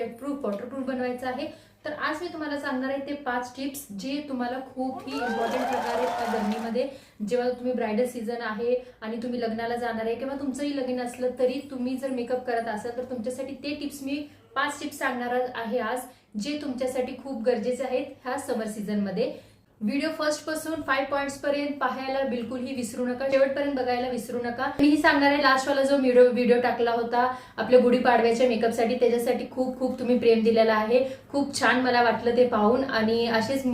Sweat proof waterproof बनवायचं आहे. तर आज मी तुम्हाला सांगणार आहे ते 5 टिप्स जे तुम्हाला खूप ही इम्पॉर्टंट ठरणार आहेत त्या गरमीमध्ये. जेव्हा तुम्ही ब्रायडल सीझन आहे आणि तुम्ही लग्नाला जाणार आहे किंवा तुमचंही लग्न असलं तरी तुम्ही जर मेकअप करत असाल तर तुमच्यासाठी ते टिप्स मी 5 टिप्स सांगणार आहे आज, जे तुमच्यासाठी खूप गरजेचे आहेत ह्या समर सीझन मध्ये. व्हिडिओ फर्स्ट पासून 5 पॉइंट्स पर्यंत पाहायला बिलकुलही विसरू नका, शेवटपर्यंत बघायला विसरू नका. मी सांगणार आहे लास्ट वाला जो व्हिडिओ टाकला होता आपल्या गुढीपाडव्याच्या मेकअपसाठी, त्याच्यासाठी खूप खूप तुम्ही प्रेम दिलेला आहे. खूप छान मला वाटलं ते पाहून आणि असेच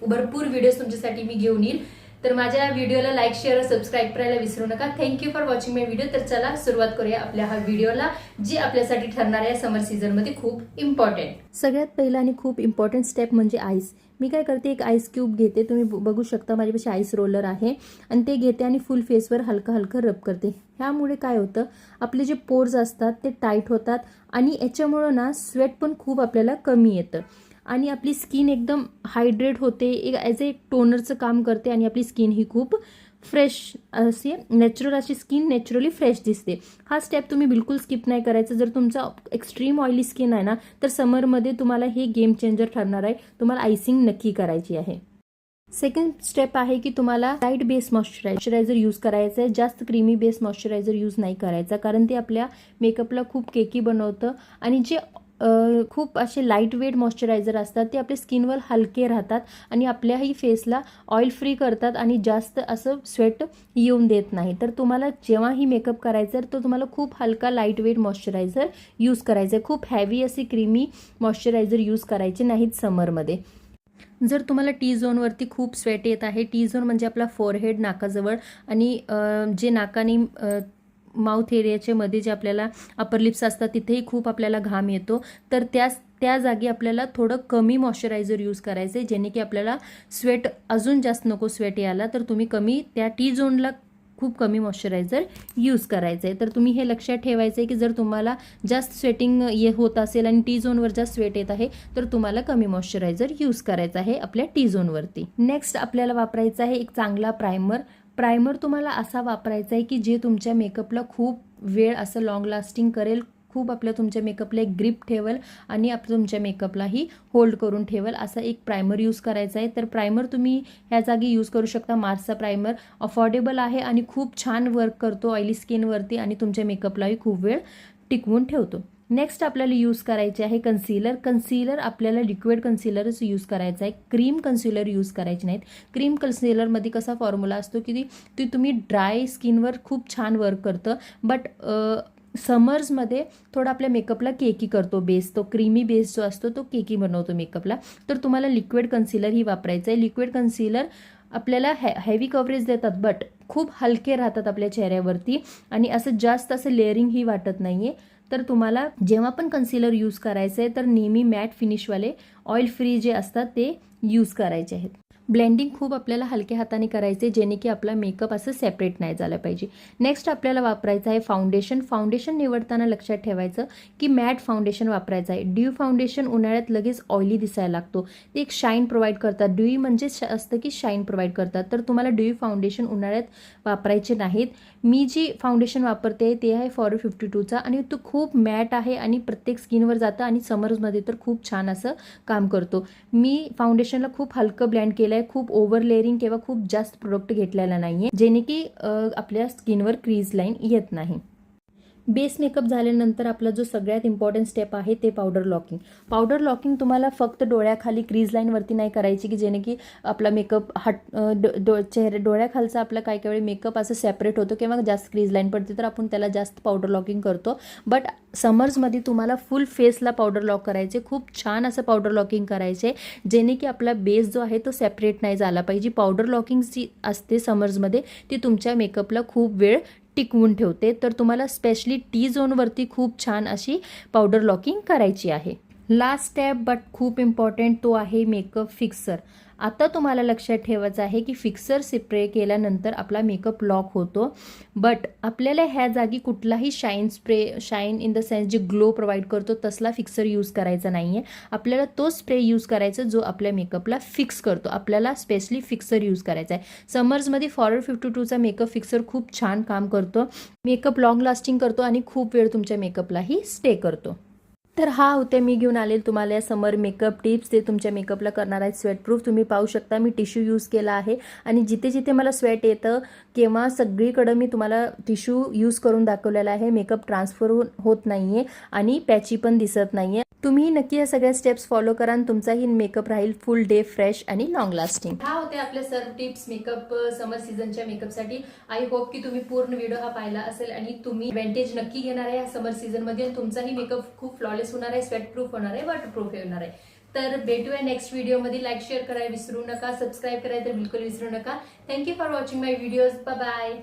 भरपूर व्हिडिओज तुमच्यासाठी मी घेऊन येईल. तर माझ्या व्हिडिओला लाईक शेअर सबस्क्राईब करायला विसरू नका. Thank you for watching my video. तर चला सुरुवात करूया आपल्या हा व्हिडिओला, जे आपल्यासाठी ठरणार आहे समर सीझन मध्ये खूप इम्पॉर्टंट. सगळ्यात पहिला आणि खूप इम्पॉर्टंट स्टेप म्हणजे आईस. मी काय करते, एक आईस क्यूब घेते, तुम्ही बघू शकता माझ्यापाशी आईस रोलर आहे आणि ते घेते आणि फुल फेसवर हलकं हलकं रब करते. ह्यामुळे काय होतं, आपले जे पोर्स असतात ते टाईट होतात आणि याच्यामुळं ना स्वेट पण खूप आपल्याला कमी येतं आणि आपली स्किन एकदम हायड्रेट होते, ॲज एक टोनरचं काम करते आणि आपली स्किन ही खूप फ्रेश असे नॅचरल अशी स्किन नॅचरली फ्रेश दिसते. हा स्टेप तुम्ही बिलकुल स्किप नाही करायचा. जर तुमचा एक्स्ट्रीम ऑइली स्किन आहे ना तर समरमध्ये तुम्हाला हे गेम चेंजर ठरणार आहे. तुम्हाला आयसिंग नक्की करायची आहे. सेकंड स्टेप आहे की तुम्हाला लाईट बेस मॉइश्चरायझर यूज करायचं आहे. जास्त क्रीमी बेस मॉइश्चरायझर यूज नाही करायचा, कारण ते आपल्या मेकअपला खूप केकी बनवतं आणि जे खूप असे लाईट वेट मॉइश्चरायझर असतात ते आपल्या स्किनवर हलके राहतात आणि आपल्याही फेसला ऑइल फ्री करतात आणि जास्त असं स्वेट येऊन देत नाही. तर तुम्हाला जेव्हाही मेकअप करायचं तर तुम्हाला खूप हलका लाईट वेट मॉइश्चरायझर यूज करायचं आहे. खूप हॅवी असे क्रीमी मॉइश्चरायझर यूज करायचे नाहीत समरमध्ये. जर तुम्हाला टी झोनवरती खूप स्वेट येत आहे, टी झोन म्हणजे आपला फोरहेड नाकाजवळ आणि जे नाकाने माउथ एरियाच्या मध्ये जे आपल्याला अपर लिप्स असतात तिथेही खूप आपल्याला घाम येतो, तर त्या जागी आपल्याला थोडं कमी मॉइश्चरायझर यूज करायचं आहे, जेणे की आपल्याला स्वेट अजून जास्त नको स्वेट यायला. तर तुम्ही कमी त्या टी झोनला खूप कमी मॉइश्चरायझर यूज करायचं आहे. तर तुम्ही हे लक्षात ठेवायचं आहे की जर तुम्हाला जास्त स्वेटिंग होत असेल आणि टी झोनवर जास्त स्वेट येत आहे तर तुम्हाला कमी मॉइश्चरायझर यूज करायचं आहे आपल्या टी झोनवरती. नेक्स्ट आपल्याला वापरायचा आहे एक चांगला प्रायमर तुम्हाला असा वापरायचा आहे की जे तुमच्या मेकअपला खूप वेळ असं लॉंग लास्टिंग करेल, खूप आपल्या तुमच्या मेकअपला एक ग्रिप ठेवेल आणि तुमच्या मेकअपलाही होल्ड करून ठेवेल, असा एक प्रायमर यूज करायचा आहे. तर प्रायमर तुम्ही ह्या जागी यूज करू शकता. मार्सचा प्रायमर अफोर्डेबल आहे आणि खूप छान वर्क करतो ऑइली स्किनवरती आणि तुमच्या मेकअपलाही खूप वेळ टिकवून ठेवतो. नेक्स्ट आपल्याला यूज करायचे आहे कन्सिलर आपल्याला लिक्विड कन्सिलरच यूज करायचा आहे. क्रीम कन्सिलर यूज करायचे नाहीत. क्रीम कन्सिलरमध्ये कसा फॉर्म्युला असतो की ती तुम्ही ड्राय स्किनवर खूप छान वर्क करतं, बट समर्समध्ये थोडा आपल्या मेकअपला केकी करतो बेस, तो क्रीमी बेस जो असतो तो केकी बनवतो मेकअपला. तर तुम्हाला लिक्विड कन्सिलर ही वापरायचं आहे. लिक्विड कन्सिलर आपल्याला हेवी कव्हरेज देतात बट खूप हलके राहतात आपल्या चेहऱ्यावरती आणि असं जास्त असं लेअरिंग ही वाटत नाहीये. तर तुम्हाला जेव्हा पण कन्सिलर यूज करायचं आहे तर नेहमी मॅट फिनिशवाले ऑइल फ्री जे असतात ते यूज करायचे आहेत. ब्लेंडिंग खूप आपल्याला हलक्या हाताने करायचे, जेणे की आपला मेकअप असं सेपरेट नाही झालं पाहिजे. नेक्स्ट आपल्याला वापरायचं आहे फाउंडेशन निवडताना लक्षात ठेवायचं की मॅट फाउंडेशन वापरायचं आहे. ड्यू फाउंडेशन उन्हाळ्यात लगेच ऑइली दिसायला लागतो, ते एक शाईन प्रोव्हाइड करतात. ड्यू म्हणजे असतं की शाईन प्रोव्हाइड करतात. तर तुम्हाला ड्यू फाउंडेशन उन्हाळ्यात वापरायचे नाहीत. मी जी फाउंडेशन वापरते ते आहे फॉरएवर 52चा आणि तो खूप मॅट आहे आणि प्रत्येक स्किनवर जातं आणि समर्समध्ये तर खूप छान असं काम करतो. मी फाउंडेशनला खूप हलकं ब्लेंड केलं आहे, खूप ओव्हर लेअरिंग किंवा खूप जास्त प्रोडक्ट घेतलेला नाहीये, जेणे की आपल्या स्किनवर क्रीज लाईन येत नाही. बेस मेकअप झाल्यानंतर आपला जो सगळ्यात इम्पॉर्टंट स्टेप आहे ते पावडर लॉकिंग तुम्हाला फक्त डोळ्याखाली क्रीज लाईनवरती नाही करायची की जेणे की आपला मेकअप डोळ्याखालचा आपला काही वेळी मेकअप असं सेपरेट होतो किंवा जास्त क्रीज लाईन पडते तर आपण त्याला जास्त पावडर लॉकिंग करतो. बट समर्समध्ये तुम्हाला फुल फेसला पावडर लॉक करायचे, खूप छान असं पावडर लॉकिंग करायचे, जेणे की आपला बेस जो आहे तो सेपरेट नाही झाला पाहिजे. पावडर लॉकिंग जी असते समर्समध्ये ती तुमच्या मेकअपला खूप वेळ टिकवून ठेवते. तर तुम्हाला स्पेशली टी झोनवरती खूप छान अशी पावडर लॉकिंग करायची आहे. लास्ट स्टेप बट खूप इम्पॉर्टंट तो आहे मेकअप फिक्सर. आता तुम्हाला लक्षात ठेवायचं आहे की फिक्सर स्प्रे केल्यानंतर आपला मेकअप लॉक होतो, बट आपल्याला ह्या जागी कुठलाही शाईन इन द सेन्स जे ग्लो प्रोव्हाइड करतो तसला फिक्सर यूज करायचा नाहीये. आपल्याला तो स्प्रे यूज करायचा जो आपल्या मेकअपला फिक्स करतो. आपल्याला स्पेशली फिक्सर यूज करायचा आहे. समर्समध्ये फॉरएवर 52चा मेकअप फिक्सर खूप छान काम करतो, मेकअप लॉंग लास्टिंग करतो आणि खूप वेळ तुमच्या मेकअपलाही स्टे करतो. तर हा होते मी घेऊन आले तुम्हाला समर मेकअप टिप्स. ते तुमच्या मेकअपला करणार आहेत स्वेटप्रूफ. तुम्ही पाहू शकता मी टिश्यू यूज केला आहे आणि जिथे जिथे मला स्वेट येतं किंवा सगळीकडं मी तुम्हाला टिश्यू यूज करून दाखवलेला आहे. मेकअप ट्रान्सफर होत नाहीये आणि पॅची पण दिसत नाहीये. तुम्ही नक्की या सगळ्या स्टेप्स फॉलो करा आणि तुमचाही मेकअप राहील फुल डे फ्रेश आणि लॉंग लास्टिंग. हा होते आपल्या सर्व टिप्स मेकअप समर सीझनच्या मेकअपसाठी. आय होप की तुम्ही पूर्ण व्हिडिओ हा पाहिला असेल आणि तुम्ही एडव्हान्टेज नक्की घेणार आहे या समर सीझन मध्ये आणि तुमचाही मेकअप खूप फ्लॉलेस होणार आहे, स्वेट प्रूफ होणार आहे, वॉटरप्रूफ होणार आहे. तर भेटूया नेक्स्ट व्हिडिओमध्ये. लाईक शेअर करायला विसरू नका, सबस्क्राईब करायला तर बिलकुल विसरू नका. Thank you for watching my videos. Bye bye.